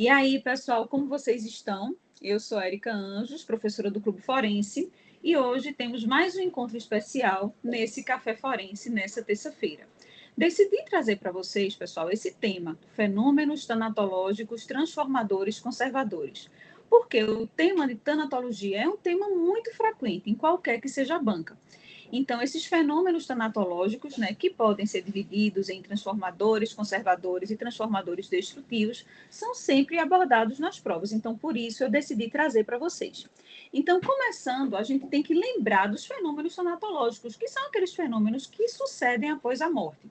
E aí, pessoal, como vocês estão? Eu sou Érica Anjos, professora do Clube Forense, e hoje temos mais um encontro especial nesse Café Forense, nessa terça-feira. Decidi trazer para vocês, pessoal, esse tema, fenômenos tanatológicos transformadores conservadores, porque o tema de tanatologia é um tema muito frequente em qualquer que seja a banca. Então, esses fenômenos tanatológicos, né, que podem ser divididos em transformadores, conservadores e transformadores destrutivos, são sempre abordados nas provas. Então, por isso, eu decidi trazer para vocês. Então, começando, a gente tem que lembrar dos fenômenos tanatológicos, que são aqueles fenômenos que sucedem após a morte.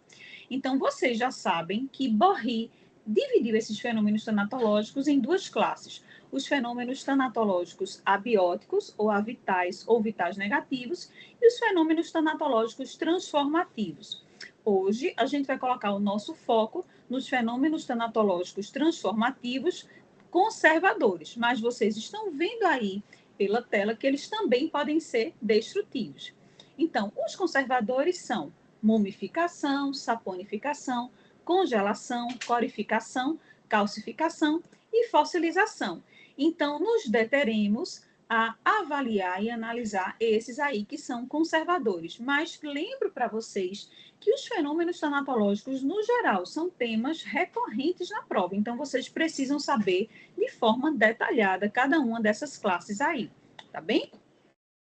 Então, vocês já sabem que Borri dividiu esses fenômenos tanatológicos em duas classes: os fenômenos tanatológicos abióticos, ou avitais, ou vitais negativos, e os fenômenos tanatológicos transformativos. Hoje, a gente vai colocar o nosso foco nos fenômenos tanatológicos transformativos conservadores, mas vocês estão vendo aí pela tela que eles também podem ser destrutivos. Então, os conservadores são mumificação, saponificação, congelação, corificação, calcificação e fossilização. Então, nos deteremos a avaliar e analisar esses aí que são conservadores. Mas lembro para vocês que os fenômenos tanatológicos, no geral, são temas recorrentes na prova. Então, vocês precisam saber de forma detalhada cada uma dessas classes aí, tá bem?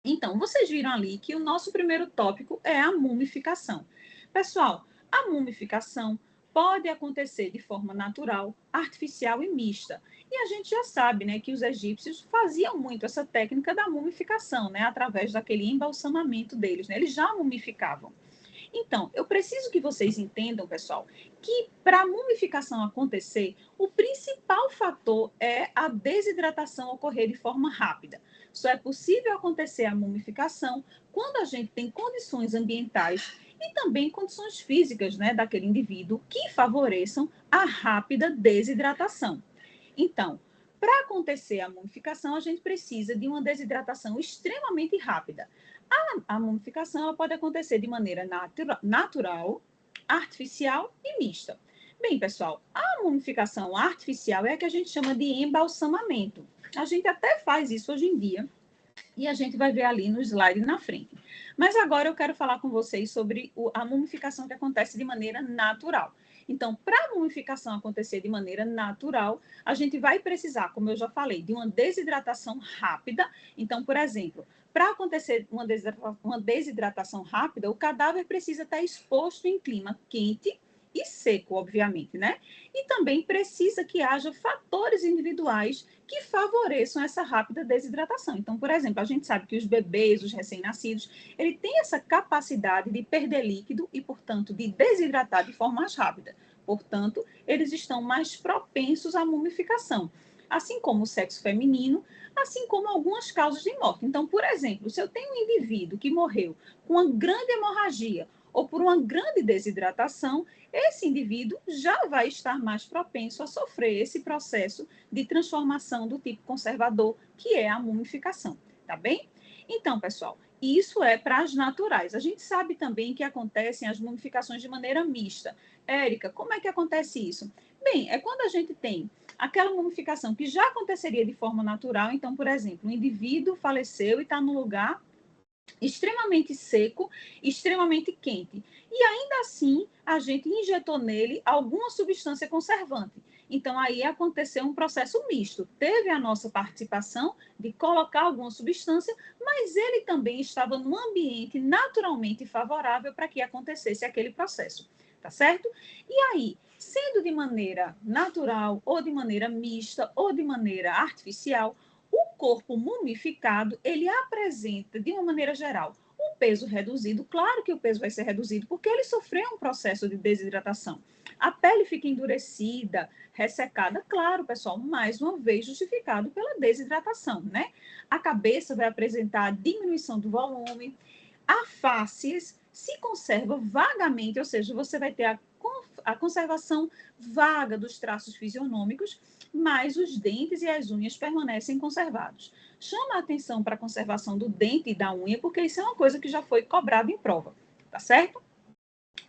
Então, vocês viram ali que o nosso primeiro tópico é a mumificação. Pessoal, a mumificação pode acontecer de forma natural, artificial e mista. E a gente já sabe, né, que os egípcios faziam muito essa técnica da mumificação, né, através daquele embalsamamento deles, né? Eles já mumificavam. Então, eu preciso que vocês entendam, pessoal, que para a mumificação acontecer, o principal fator é a desidratação ocorrer de forma rápida. Só é possível acontecer a mumificação quando a gente tem condições ambientais e também condições físicas, né, daquele indivíduo que favoreçam a rápida desidratação. Então, para acontecer a mumificação, a gente precisa de uma desidratação extremamente rápida. A mumificação ela pode acontecer de maneira natural, artificial e mista. Bem, pessoal, a mumificação artificial é a que a gente chama de embalsamamento. A gente até faz isso hoje em dia e a gente vai ver ali no slide na frente. Mas agora eu quero falar com vocês sobre a mumificação que acontece de maneira natural. Então, para a mumificação acontecer de maneira natural, a gente vai precisar, como eu já falei, de uma desidratação rápida. Então, por exemplo, para acontecer uma desidratação rápida, o cadáver precisa estar exposto em clima quente e seco, obviamente, né? E também precisa que haja fatores individuais que favoreçam essa rápida desidratação. Então, por exemplo, a gente sabe que os bebês, os recém-nascidos, ele tem essa capacidade de perder líquido e, portanto, de desidratar de forma mais rápida. Portanto, eles estão mais propensos à mumificação, assim como o sexo feminino, assim como algumas causas de morte. Então, por exemplo, se eu tenho um indivíduo que morreu com uma grande hemorragia ou por uma grande desidratação, esse indivíduo já vai estar mais propenso a sofrer esse processo de transformação do tipo conservador, que é a mumificação, tá bem? Então, pessoal, isso é para as naturais. A gente sabe também que acontecem as mumificações de maneira mista. Érica, como é que acontece isso? Bem, é quando a gente tem aquela mumificação que já aconteceria de forma natural. Então, por exemplo, um indivíduo faleceu e está no lugar extremamente seco, extremamente quente. E ainda assim, a gente injetou nele alguma substância conservante. Então, aí aconteceu um processo misto. Teve a nossa participação de colocar alguma substância, mas ele também estava num ambiente naturalmente favorável para que acontecesse aquele processo. Tá certo? E aí, sendo de maneira natural, ou de maneira mista, ou de maneira artificial, o corpo mumificado, ele apresenta, de uma maneira geral, um peso reduzido. Claro que o peso vai ser reduzido, porque ele sofreu um processo de desidratação. A pele fica endurecida, ressecada, claro, pessoal, mais uma vez justificado pela desidratação, né? A cabeça vai apresentar diminuição do volume, a face se conserva vagamente, ou seja, você vai ter a conservação vaga dos traços fisionômicos, mas os dentes e as unhas permanecem conservados. Chama a atenção para a conservação do dente e da unha, porque isso é uma coisa que já foi cobrada em prova, tá certo?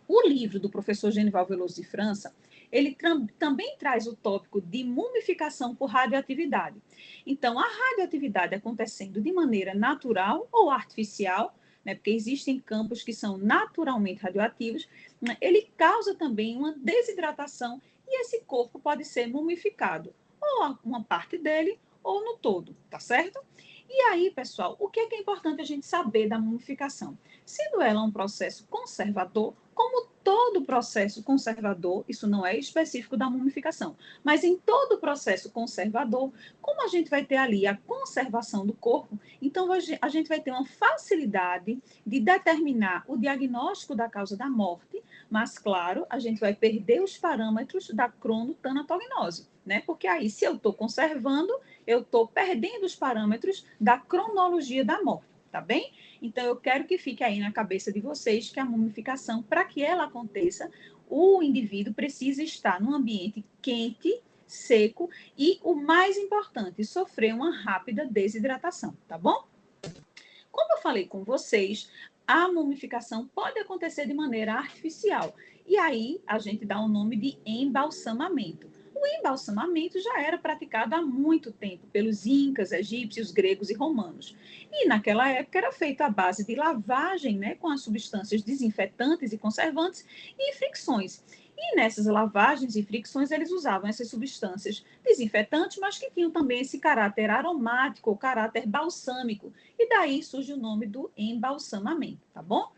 O livro do professor Genival Veloso de França, ele também traz o tópico de mumificação por radioatividade. Então, a radioatividade acontecendo de maneira natural ou artificial, né, porque existem campos que são naturalmente radioativos, né, ele causa também uma desidratação e esse corpo pode ser mumificado, ou uma parte dele ou no todo, tá certo? E aí, pessoal, o que é importante a gente saber da mumificação? Sendo ela um processo conservador, como todo processo conservador, isso não é específico da mumificação, mas em todo processo conservador, como a gente vai ter ali a conservação do corpo, então a gente vai ter uma facilidade de determinar o diagnóstico da causa da morte, mas, claro, a gente vai perder os parâmetros da cronotanatognose, né? Porque aí, se eu estou conservando, eu estou perdendo os parâmetros da cronologia da morte, tá bem? Então, eu quero que fique aí na cabeça de vocês que a mumificação, para que ela aconteça, o indivíduo precisa estar num ambiente quente, seco e, o mais importante, sofrer uma rápida desidratação, tá bom? Como eu falei com vocês, a mumificação pode acontecer de maneira artificial. E aí a gente dá o nome de embalsamamento. O embalsamamento já era praticado há muito tempo pelos incas, egípcios, gregos e romanos. E naquela época era feito à base de lavagem, né, com as substâncias desinfetantes e conservantes e fricções. E nessas lavagens e fricções eles usavam essas substâncias desinfetantes, mas que tinham também esse caráter aromático ou caráter balsâmico. E daí surge o nome do embalsamamento, tá bom?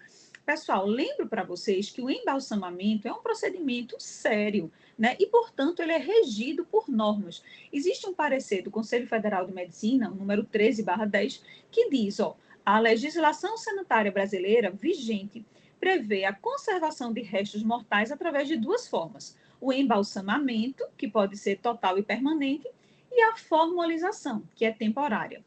Pessoal, lembro para vocês que o embalsamamento é um procedimento sério, né? E, portanto, ele é regido por normas. Existe um parecer do Conselho Federal de Medicina, o número 13/10, que diz, ó, a legislação sanitária brasileira vigente prevê a conservação de restos mortais através de duas formas: o embalsamamento, que pode ser total e permanente, e a formalização, que é temporária.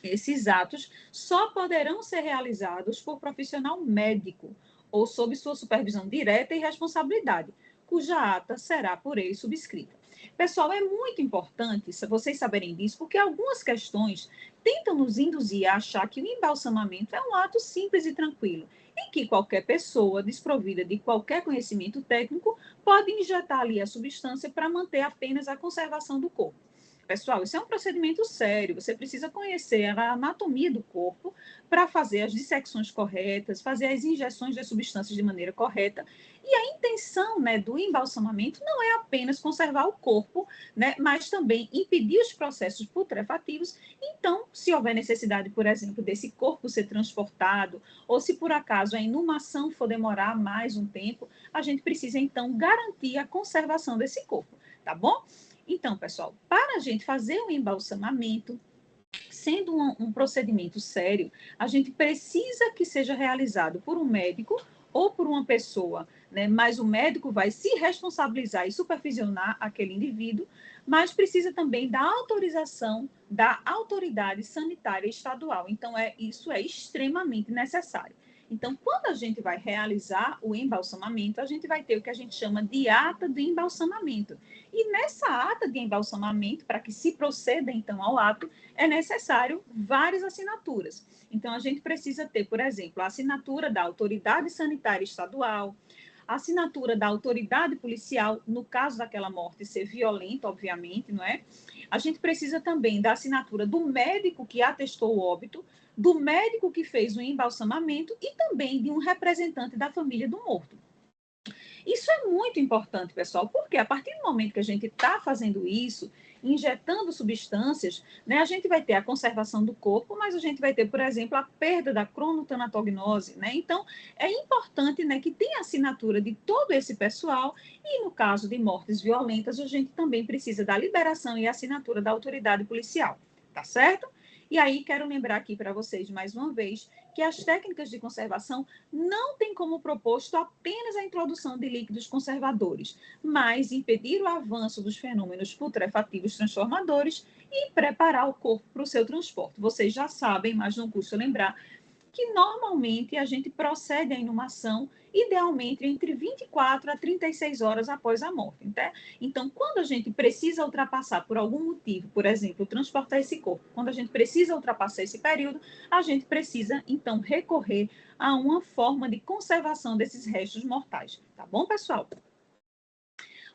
Esses atos só poderão ser realizados por profissional médico ou sob sua supervisão direta e responsabilidade, cuja ata será por ele subscrita. Pessoal, é muito importante vocês saberem disso, porque algumas questões tentam nos induzir a achar que o embalsamamento é um ato simples e tranquilo, em que qualquer pessoa desprovida de qualquer conhecimento técnico pode injetar ali a substância para manter apenas a conservação do corpo. Pessoal, isso é um procedimento sério. Você precisa conhecer a anatomia do corpo para fazer as dissecções corretas, fazer as injeções das substâncias de maneira correta. E a intenção, né, do embalsamamento não é apenas conservar o corpo, né, mas também impedir os processos putrefativos. Então, se houver necessidade, por exemplo, desse corpo ser transportado, ou se por acaso a inumação for demorar mais um tempo, a gente precisa então garantir a conservação desse corpo, tá bom? Então, pessoal, para a gente fazer um embalsamamento, sendo um procedimento sério, a gente precisa que seja realizado por um médico ou por uma pessoa, né? Mas o médico vai se responsabilizar e supervisionar aquele indivíduo, mas precisa também da autorização da autoridade sanitária estadual. Então, isso é extremamente necessário. Então, quando a gente vai realizar o embalsamamento, a gente vai ter o que a gente chama de ata de embalsamamento. E nessa ata de embalsamamento, para que se proceda então ao ato, é necessário várias assinaturas. Então, a gente precisa ter, por exemplo, a assinatura da autoridade sanitária estadual, a assinatura da autoridade policial, no caso daquela morte ser violenta, obviamente, não é? A gente precisa também da assinatura do médico que atestou o óbito, do médico que fez o embalsamamento e também de um representante da família do morto. Isso é muito importante, pessoal, porque a partir do momento que a gente está fazendo isso, injetando substâncias, né, a gente vai ter a conservação do corpo, mas a gente vai ter, por exemplo, a perda da cronotanatognose, né? Então, é importante, né, que tenha assinatura de todo esse pessoal e, no caso de mortes violentas, a gente também precisa da liberação e assinatura da autoridade policial, tá certo? E aí, quero lembrar aqui para vocês, mais uma vez, que as técnicas de conservação não têm como proposto apenas a introdução de líquidos conservadores, mas impedir o avanço dos fenômenos putrefativos transformadores e preparar o corpo para o seu transporte. Vocês já sabem, mas não custa lembrar, que normalmente a gente procede à inumação idealmente entre 24 a 36 horas após a morte. Tá? Então, quando a gente precisa ultrapassar por algum motivo, por exemplo, transportar esse corpo, quando a gente precisa ultrapassar esse período, a gente precisa, então, recorrer a uma forma de conservação desses restos mortais. Tá bom, pessoal?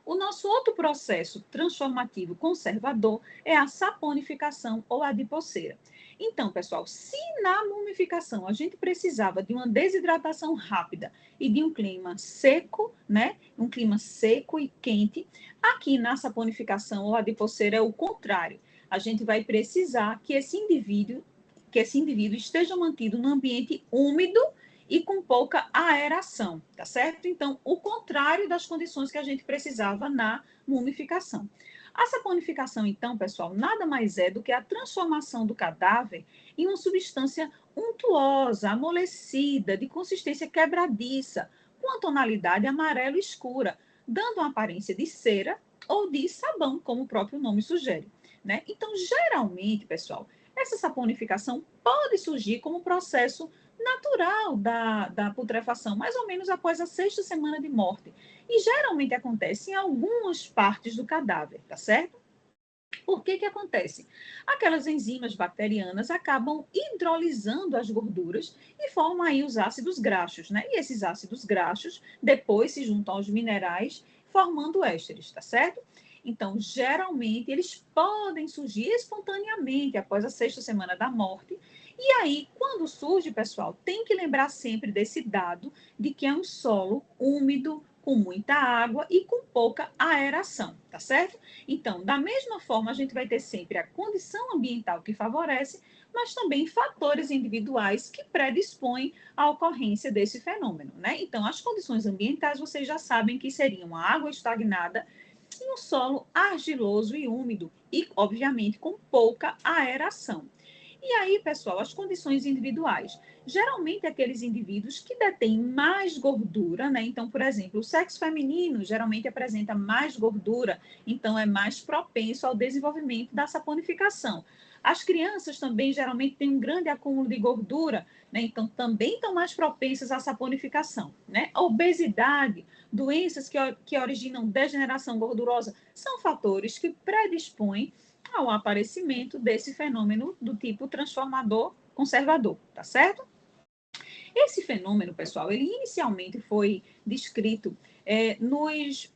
O nosso outro processo transformativo conservador é a saponificação ou adipoceira. Então, pessoal, se na mumificação a gente precisava de uma desidratação rápida e de um clima seco, né? Um clima seco e quente, aqui na saponificação ou adipoceira é o contrário. A gente vai precisar que esse indivíduo esteja mantido num ambiente úmido e com pouca aeração, tá certo? Então, o contrário das condições que a gente precisava na mumificação. A saponificação, então, pessoal, nada mais é do que a transformação do cadáver em uma substância untuosa, amolecida, de consistência quebradiça, com a tonalidade amarelo escura, dando uma aparência de cera ou de sabão, como o próprio nome sugere, né? Então, geralmente, pessoal, essa saponificação pode surgir como processo natural da putrefação, mais ou menos após a 6ª semana de morte. E geralmente acontece em algumas partes do cadáver, tá certo? Por que acontece? Aquelas enzimas bacterianas acabam hidrolisando as gorduras e formam aí os ácidos graxos, né? E esses ácidos graxos depois se juntam aos minerais, formando ésteres, tá certo? Então, geralmente, eles podem surgir espontaneamente após a 6ª semana da morte. E aí, quando surge, pessoal, tem que lembrar sempre desse dado de que é um solo úmido, com muita água e com pouca aeração, tá certo? Então, da mesma forma, a gente vai ter sempre a condição ambiental que favorece, mas também fatores individuais que predispõem à ocorrência desse fenômeno, né? Então, as condições ambientais, vocês já sabem que seriam a água estagnada e um solo argiloso e úmido e, obviamente, com pouca aeração. E aí, pessoal, as condições individuais. Geralmente, aqueles indivíduos que detêm mais gordura, né? Então, por exemplo, o sexo feminino geralmente apresenta mais gordura, então é mais propenso ao desenvolvimento da saponificação. As crianças também geralmente têm um grande acúmulo de gordura, né? Então também estão mais propensas à saponificação, né? A obesidade, doenças que originam degeneração gordurosa, são fatores que predispõem ao aparecimento desse fenômeno do tipo transformador conservador, tá certo? Esse fenômeno, pessoal, ele inicialmente foi descrito nos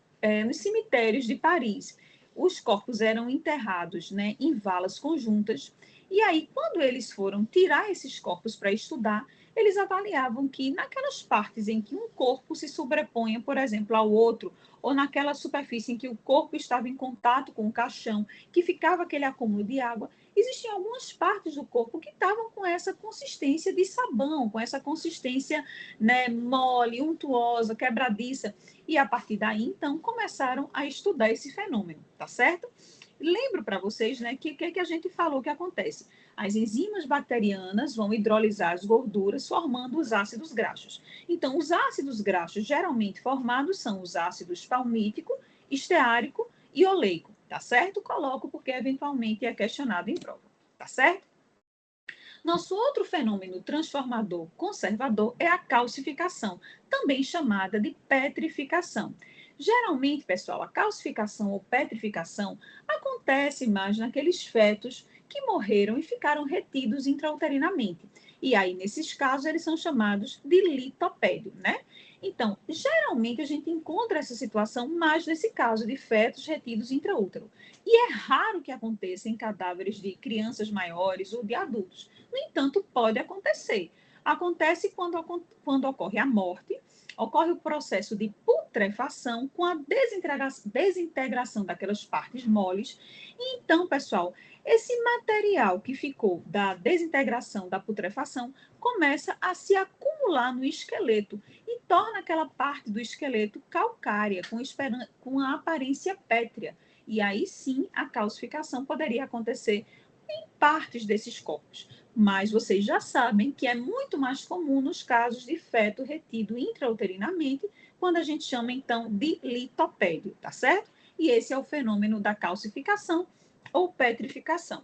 cemitérios de Paris. Os corpos eram enterrados, né, em valas conjuntas, e aí, quando eles foram tirar esses corpos para estudar, eles avaliavam que naquelas partes em que um corpo se sobrepunha, por exemplo, ao outro, ou naquela superfície em que o corpo estava em contato com o caixão, que ficava aquele acúmulo de água, existiam algumas partes do corpo que estavam com essa consistência de sabão, com essa consistência, né, mole, untuosa, quebradiça. E a partir daí, então, começaram a estudar esse fenômeno, tá certo? Lembro para vocês, né, que a gente falou que acontece. As enzimas bacterianas vão hidrolisar as gorduras, formando os ácidos graxos. Então, os ácidos graxos geralmente formados são os ácidos palmítico, esteárico e oleico, tá certo? Coloco porque eventualmente é questionado em prova, tá certo? Nosso outro fenômeno transformador conservador é a calcificação, também chamada de petrificação. Geralmente, pessoal, a calcificação ou petrificação acontece mais naqueles fetos que morreram e ficaram retidos intrauterinamente. E aí, nesses casos, eles são chamados de litopédio, né? Então, geralmente a gente encontra essa situação mais nesse caso de fetos retidos intraútero. E é raro que aconteça em cadáveres de crianças maiores ou de adultos. No entanto, pode acontecer. Acontece quando ocorre a morte, ocorre o processo de putrefação com a desintegração daquelas partes moles. E então, pessoal, esse material que ficou da desintegração, da putrefação, começa a se acumular no esqueleto e torna aquela parte do esqueleto calcária, com a aparência pétrea. E aí sim a calcificação poderia acontecer em partes desses corpos. Mas vocês já sabem que é muito mais comum nos casos de feto retido intrauterinamente, quando a gente chama então de litopédio, tá certo? E esse é o fenômeno da calcificação ou petrificação.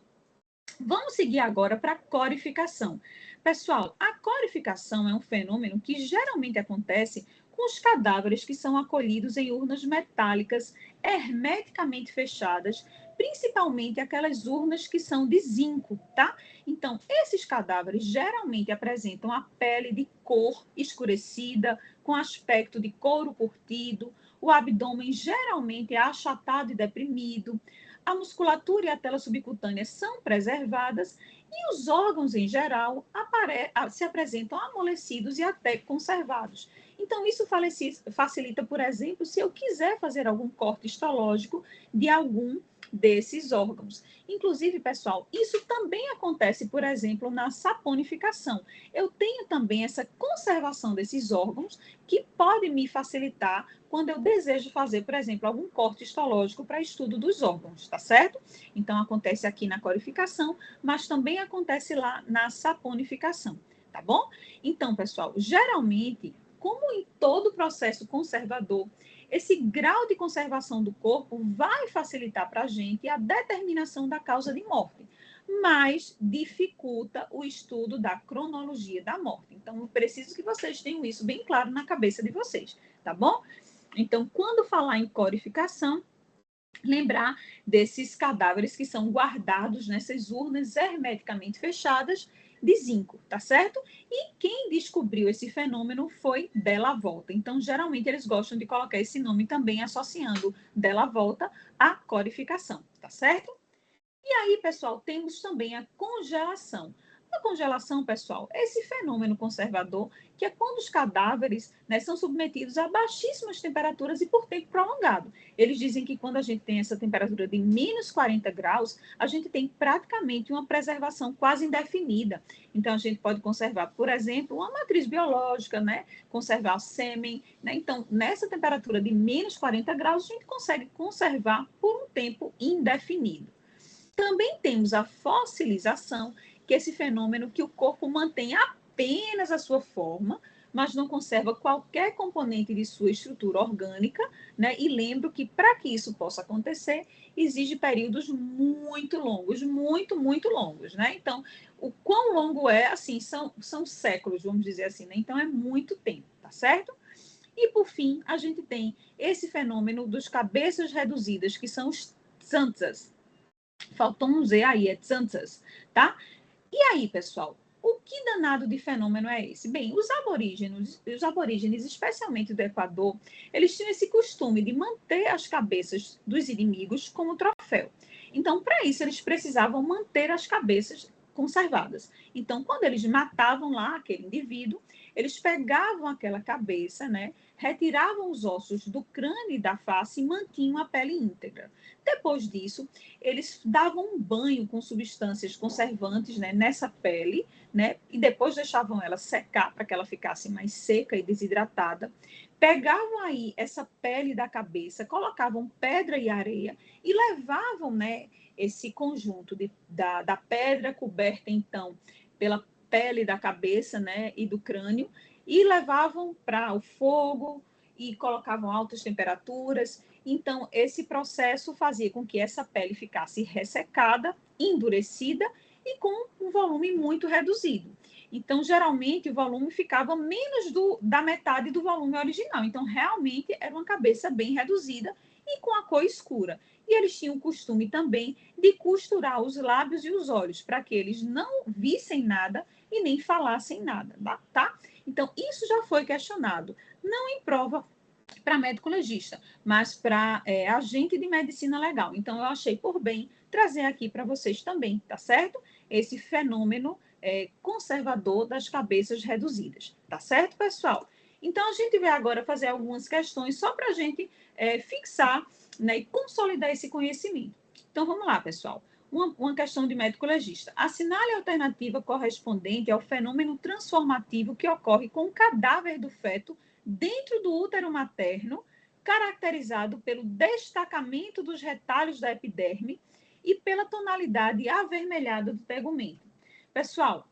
Vamos seguir agora para a corificação. Pessoal, a corificação é um fenômeno que geralmente acontece com os cadáveres que são acolhidos em urnas metálicas hermeticamente fechadas, principalmente aquelas urnas que são de zinco, tá? Então, esses cadáveres geralmente apresentam a pele de cor escurecida, com aspecto de couro curtido, o abdômen geralmente é achatado e deprimido, a musculatura e a tela subcutânea são preservadas e os órgãos, em geral, se apresentam amolecidos e até conservados. Então, isso facilita, por exemplo, se eu quiser fazer algum corte histológico de algum desses órgãos. Inclusive, pessoal, isso também acontece, por exemplo, na saponificação. Eu tenho também essa conservação desses órgãos que pode me facilitar quando eu desejo fazer, por exemplo, algum corte histológico para estudo dos órgãos, tá certo? Então, acontece aqui na corificação, mas também acontece lá na saponificação, tá bom? Então, pessoal, geralmente, como em todo processo conservador, esse grau de conservação do corpo vai facilitar para a gente a determinação da causa de morte, mas dificulta o estudo da cronologia da morte. Então, eu preciso que vocês tenham isso bem claro na cabeça de vocês, tá bom? Então, quando falar em corificação, lembrar desses cadáveres que são guardados nessas urnas hermeticamente fechadas de zinco, tá certo? E quem descobriu esse fenômeno foi Della Volta. Então, geralmente, eles gostam de colocar esse nome também associando Della Volta à corificação, tá certo? E aí, pessoal, temos também a congelação. A congelação, pessoal, é esse fenômeno conservador que é quando os cadáveres, né, são submetidos a baixíssimas temperaturas e por tempo prolongado. Eles dizem que quando a gente tem essa temperatura de menos 40 graus, a gente tem praticamente uma preservação quase indefinida. Então, a gente pode conservar, por exemplo, uma matriz biológica, né, conservar sêmen. Né? Então, nessa temperatura de menos 40 graus, a gente consegue conservar por um tempo indefinido. Também temos a fossilização, que é esse fenômeno que o corpo mantém apenas a sua forma, mas não conserva qualquer componente de sua estrutura orgânica, né? E lembro que para que isso possa acontecer, exige períodos muito longos, muito longos, né? Então, o quão longo é, assim, são séculos, vamos dizer assim, né? Então, é muito tempo, tá certo? E, por fim, a gente tem esse fenômeno dos cabeças reduzidas, que são os Tsantsas. Faltou um Z aí, é Tsantsas, tá? E aí, pessoal, o que danado de fenômeno é esse? Bem, os aborígenes, especialmente do Equador, eles tinham esse costume de manter as cabeças dos inimigos como troféu. Então, para isso, eles precisavam manter as cabeças conservadas. Então, quando eles matavam lá aquele indivíduo, eles pegavam aquela cabeça, né, retiravam os ossos do crânio e da face e mantinham a pele íntegra. Depois disso, eles davam um banho com substâncias conservantes, né, nessa pele, né, e depois deixavam ela secar para que ela ficasse mais seca e desidratada. Pegavam aí essa pele da cabeça, colocavam pedra e areia e levavam, né, esse conjunto da pedra coberta, então, pela pele da cabeça, né, e do crânio, e levavam para o fogo e colocavam altas temperaturas. Então, esse processo fazia com que essa pele ficasse ressecada, endurecida e com um volume muito reduzido. Então, geralmente, o volume ficava menos da metade do volume original. Então, realmente, era uma cabeça bem reduzida e com a cor escura. E eles tinham o costume também de costurar os lábios e os olhos, para que eles não vissem nada e nem falassem nada, tá? Então, isso já foi questionado, não em prova para médico legista, mas para agente de medicina legal. Então, eu achei por bem trazer aqui para vocês também, tá certo? Esse fenômeno conservador das cabeças reduzidas, tá certo, pessoal? Então, a gente vai agora fazer algumas questões só para a gente fixar, né, e consolidar esse conhecimento. Então, vamos lá, pessoal. Uma questão de médico legista. Assinale a alternativa correspondente ao fenômeno transformativo que ocorre com o cadáver do feto dentro do útero materno, caracterizado pelo destacamento dos retalhos da epiderme e pela tonalidade avermelhada do tegumento. Pessoal,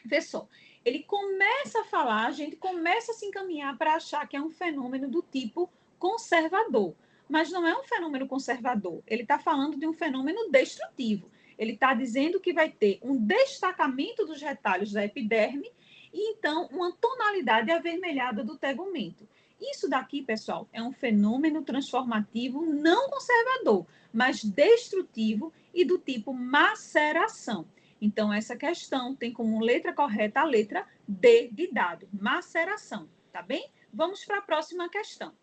vê só, ele começa a falar, a gente começa a se encaminhar para achar que é um fenômeno do tipo conservador, mas não é um fenômeno conservador, ele está falando de um fenômeno destrutivo. Ele está dizendo que vai ter um destacamento dos retalhos da epiderme e, então, uma tonalidade avermelhada do tegumento. Isso daqui, pessoal, é um fenômeno transformativo não conservador, mas destrutivo e do tipo maceração. Então, essa questão tem como letra correta a letra D de dado, maceração, tá bem? Vamos para a próxima questão.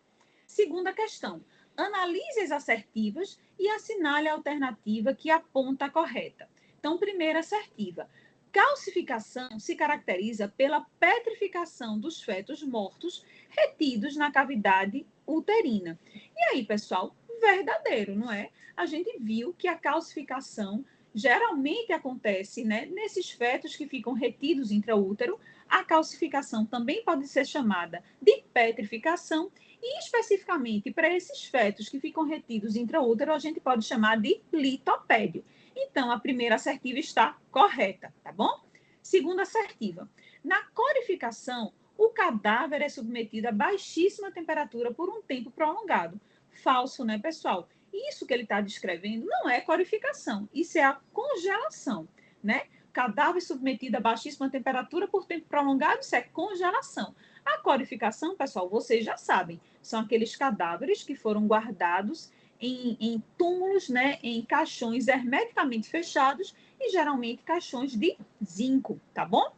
Segunda questão. Analise as assertivas e assinale a alternativa que aponta a correta. Então, primeira assertiva. Calcificação se caracteriza pela petrificação dos fetos mortos retidos na cavidade uterina. E aí, pessoal, verdadeiro, não é? A gente viu que a calcificação geralmente acontece, né, nesses fetos que ficam retidos intraútero. A calcificação também pode ser chamada de petrificação e, especificamente, para esses fetos que ficam retidos intraútero, a gente pode chamar de litopédio. Então, a primeira assertiva está correta, tá bom? Segunda assertiva. Na corificação, o cadáver é submetido a baixíssima temperatura por um tempo prolongado. Falso, né, pessoal? Isso que ele está descrevendo não é corificação, isso é a congelação, né? Cadáver submetido a baixíssima temperatura por tempo prolongado, isso é congelação. A corificação, pessoal, vocês já sabem, são aqueles cadáveres que foram guardados em túmulos, né, em caixões hermeticamente fechados e geralmente caixões de zinco, tá bom?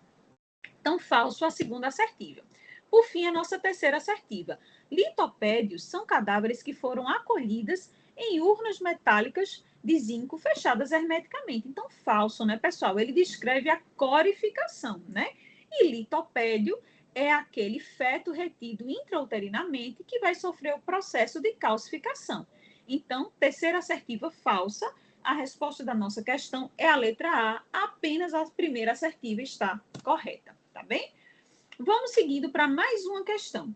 Então, falso a segunda assertiva. Por fim, a nossa terceira assertiva. Litopédios são cadáveres que foram acolhidas em urnas metálicas de zinco fechadas hermeticamente. Então, falso, né, pessoal? Ele descreve a corificação, né? E litopédio é aquele feto retido intrauterinamente que vai sofrer o processo de calcificação. Então, terceira assertiva falsa. A resposta da nossa questão é a letra A. Apenas a primeira assertiva está correta, tá bem? Vamos seguindo para mais uma questão.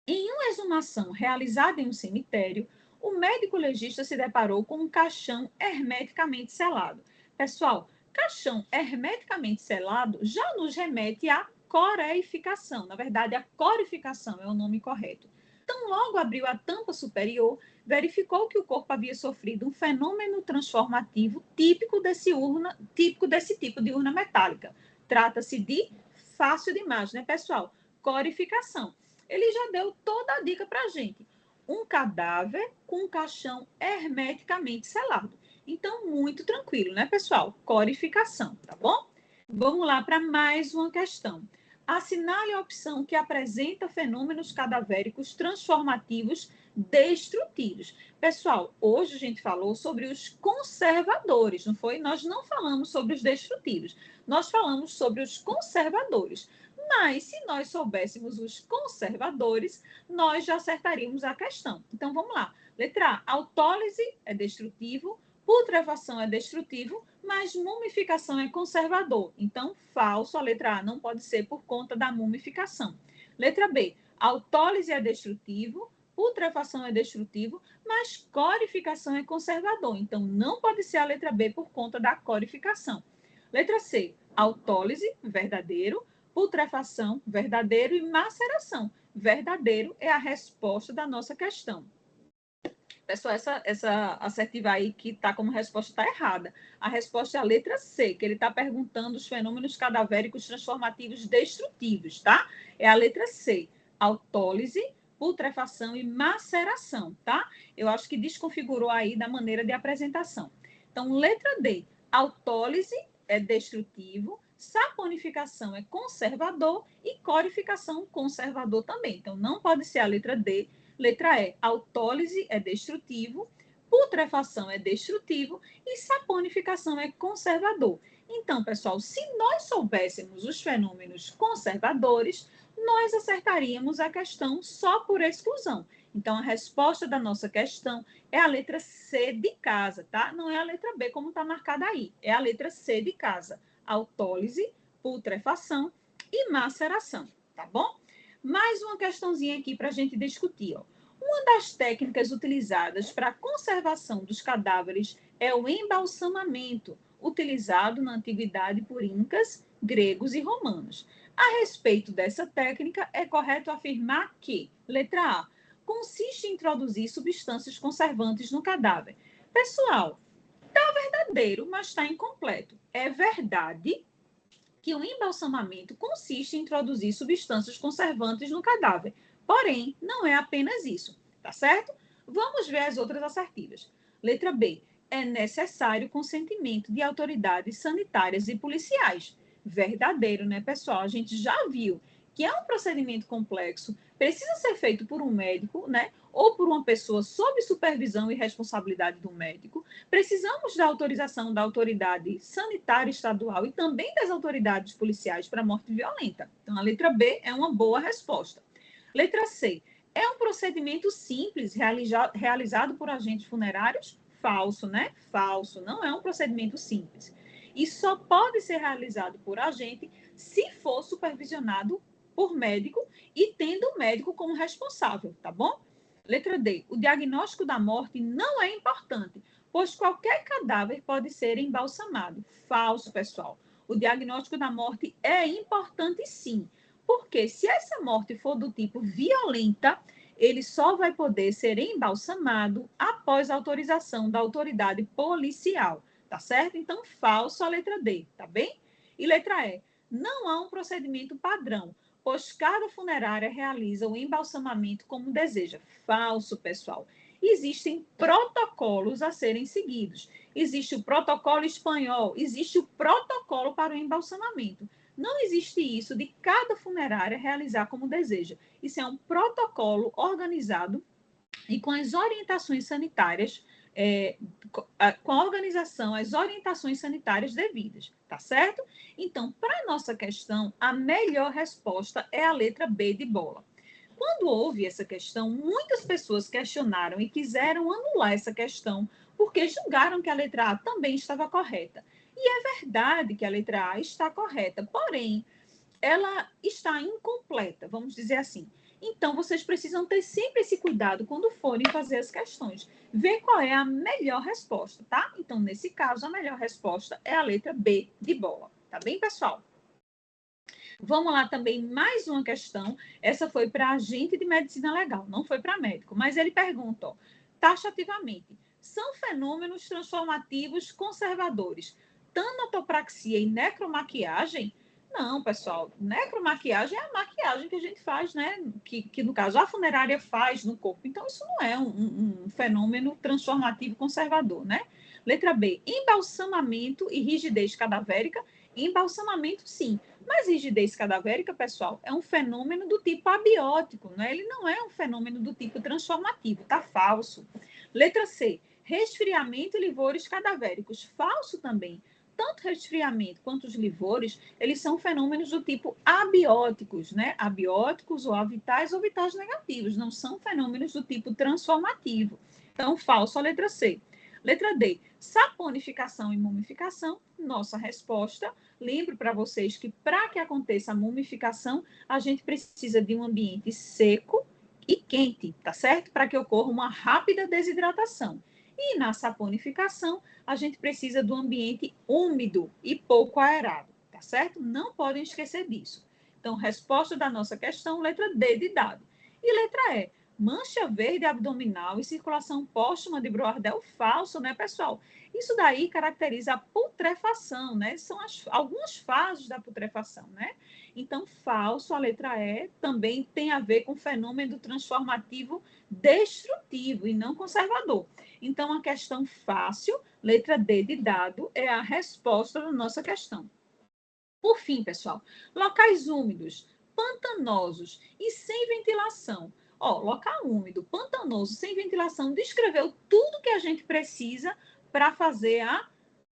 Em uma exumação realizada em um cemitério, o médico legista se deparou com um caixão hermeticamente selado. Pessoal, caixão hermeticamente selado já nos remete à coreificação. Na verdade, a corificação é o nome correto. Então, logo abriu a tampa superior, verificou que o corpo havia sofrido um fenômeno transformativo típico desse tipo de urna metálica. Trata-se de fácil demais, né, pessoal? Corificação. Ele já deu toda a dica para a gente. Um cadáver com um caixão hermeticamente selado. Então, muito tranquilo, né, pessoal? Corificação, tá bom? Vamos lá para mais uma questão. Assinale a opção que apresenta fenômenos cadavéricos transformativos destrutivos. Pessoal, hoje a gente falou sobre os conservadores, não foi? Nós não falamos sobre os destrutivos, nós falamos sobre os conservadores. Mas, se nós soubéssemos os conservadores, nós já acertaríamos a questão. Então, vamos lá. Letra A, autólise é destrutivo, putrefação é destrutivo, mas mumificação é conservador. Então, falso, a letra A não pode ser por conta da mumificação. Letra B, autólise é destrutivo, putrefação é destrutivo, mas corificação é conservador. Então, não pode ser a letra B por conta da corificação. Letra C, autólise, verdadeiro, putrefação, verdadeiro, e maceração. Verdadeiro é a resposta da nossa questão. Pessoal, essa assertiva aí que está como resposta está errada. A resposta é a letra C, que ele está perguntando os fenômenos cadavéricos transformativos destrutivos, tá? É a letra C, autólise, putrefação e maceração, tá? Eu acho que desconfigurou aí da maneira de apresentação. Então, letra D, autólise é destrutivo, saponificação é conservador e corificação conservador também. Então, não pode ser a letra D. Letra E, autólise é destrutivo, putrefação é destrutivo e saponificação é conservador. Então, pessoal, se nós soubéssemos os fenômenos conservadores, nós acertaríamos a questão só por exclusão. Então, a resposta da nossa questão é a letra C de casa, tá? Não é a letra B como está marcada aí, é a letra C de casa. Autólise, putrefação e maceração, tá bom? Mais uma questãozinha aqui para a gente discutir, ó. Uma das técnicas utilizadas para a conservação dos cadáveres é o embalsamamento, utilizado na antiguidade por incas, gregos e romanos. A respeito dessa técnica, é correto afirmar que, letra A, consiste em introduzir substâncias conservantes no cadáver. Pessoal, está verdadeiro, mas está incompleto. É verdade que o embalsamamento consiste em introduzir substâncias conservantes no cadáver. Porém, não é apenas isso, tá certo? Vamos ver as outras assertivas. Letra B. É necessário consentimento de autoridades sanitárias e policiais. Verdadeiro, né, pessoal? A gente já viu que é um procedimento complexo, precisa ser feito por um médico, né? Ou por uma pessoa sob supervisão e responsabilidade do médico. Precisamos da autorização da autoridade sanitária estadual e também das autoridades policiais para morte violenta. Então, a letra B é uma boa resposta. Letra C. É um procedimento simples realizado por agentes funerários? Falso, né? Falso. Não é um procedimento simples. E só pode ser realizado por agente se for supervisionado por médico e tendo o médico como responsável, tá bom? Letra D. O diagnóstico da morte não é importante, pois qualquer cadáver pode ser embalsamado. Falso, pessoal. O diagnóstico da morte é importante sim, porque se essa morte for do tipo violenta, ele só vai poder ser embalsamado após a autorização da autoridade policial, tá certo? Então, falso a letra D, tá bem? E letra E. Não há um procedimento padrão, pois cada funerária realiza o embalsamamento como deseja. Falso, pessoal. Existem protocolos a serem seguidos. Existe o protocolo espanhol, existe o protocolo para o embalsamamento. Não existe isso de cada funerária realizar como deseja. Isso é um protocolo organizado e com as orientações sanitárias, com a organização, as orientações sanitárias devidas, tá certo? Então, para a nossa questão, a melhor resposta é a letra B de bola. Quando houve essa questão, muitas pessoas questionaram e quiseram anular essa questão, porque julgaram que a letra A também estava correta. E é verdade que a letra A está correta, porém, ela está incompleta, vamos dizer assim. Então, vocês precisam ter sempre esse cuidado quando forem fazer as questões. Ver qual é a melhor resposta, tá? Então, nesse caso, a melhor resposta é a letra B de bola. Tá bem, pessoal? Vamos lá também, mais uma questão. Essa foi para agente de medicina legal, não foi para médico. Mas ele pergunta, ó, taxativamente, são fenômenos transformativos conservadores tanatopraxia e necromaquiagem? Não, pessoal, necromaquiagem é a maquiagem que a gente faz, né? Que no caso a funerária faz no corpo. Então, isso não é um fenômeno transformativo conservador, né? Letra B, embalsamamento e rigidez cadavérica. Embalsamamento, sim. Mas rigidez cadavérica, pessoal, é um fenômeno do tipo abiótico, né? Ele não é um fenômeno do tipo transformativo, tá falso. Letra C, resfriamento e livores cadavéricos. Falso também. Tanto resfriamento quanto os livores, eles são fenômenos do tipo abióticos, né? Abióticos ou vitais negativos, não são fenômenos do tipo transformativo. Então, falso a letra C. Letra D, saponificação e mumificação. Nossa resposta. Lembro para vocês que para que aconteça a mumificação, a gente precisa de um ambiente seco e quente, tá certo? Para que ocorra uma rápida desidratação. E na saponificação, a gente precisa do ambiente úmido e pouco aerado, tá certo? Não podem esquecer disso. Então, resposta da nossa questão, letra D de dado. E letra E, mancha verde abdominal e circulação póstuma de Broardel falso, né, pessoal? Isso daí caracteriza a putrefação, né? São algumas fases da putrefação, né? Então, falso, a letra E, também tem a ver com fenômeno transformativo destrutivo e não conservador. Então, a questão fácil, letra D de dado, é a resposta da nossa questão. Por fim, pessoal, locais úmidos, pantanosos e sem ventilação. Ó, local úmido, pantanoso, sem ventilação, descreveu tudo que a gente precisa para fazer a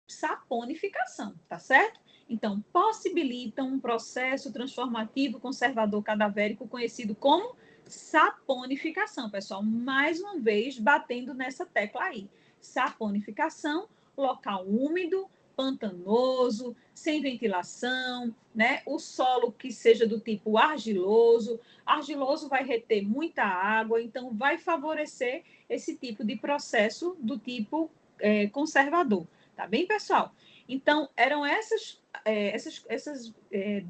saponificação, tá certo? Então, possibilitam um processo transformativo conservador cadavérico conhecido como saponificação, pessoal. Mais uma vez, batendo nessa tecla aí. Saponificação, local úmido, pantanoso, sem ventilação, né? O solo que seja do tipo argiloso. Argiloso vai reter muita água, então vai favorecer esse tipo de processo do tipo conservador. Tá bem, pessoal? Então, eram essas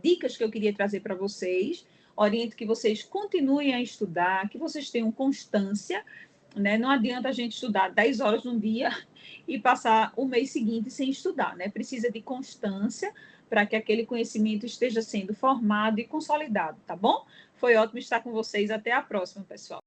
dicas que eu queria trazer para vocês. Oriento que vocês continuem a estudar, que vocês tenham constância, né? Não adianta a gente estudar 10 horas num dia e passar o mês seguinte sem estudar, né? Precisa de constância para que aquele conhecimento esteja sendo formado e consolidado, tá bom? Foi ótimo estar com vocês. Até a próxima, pessoal.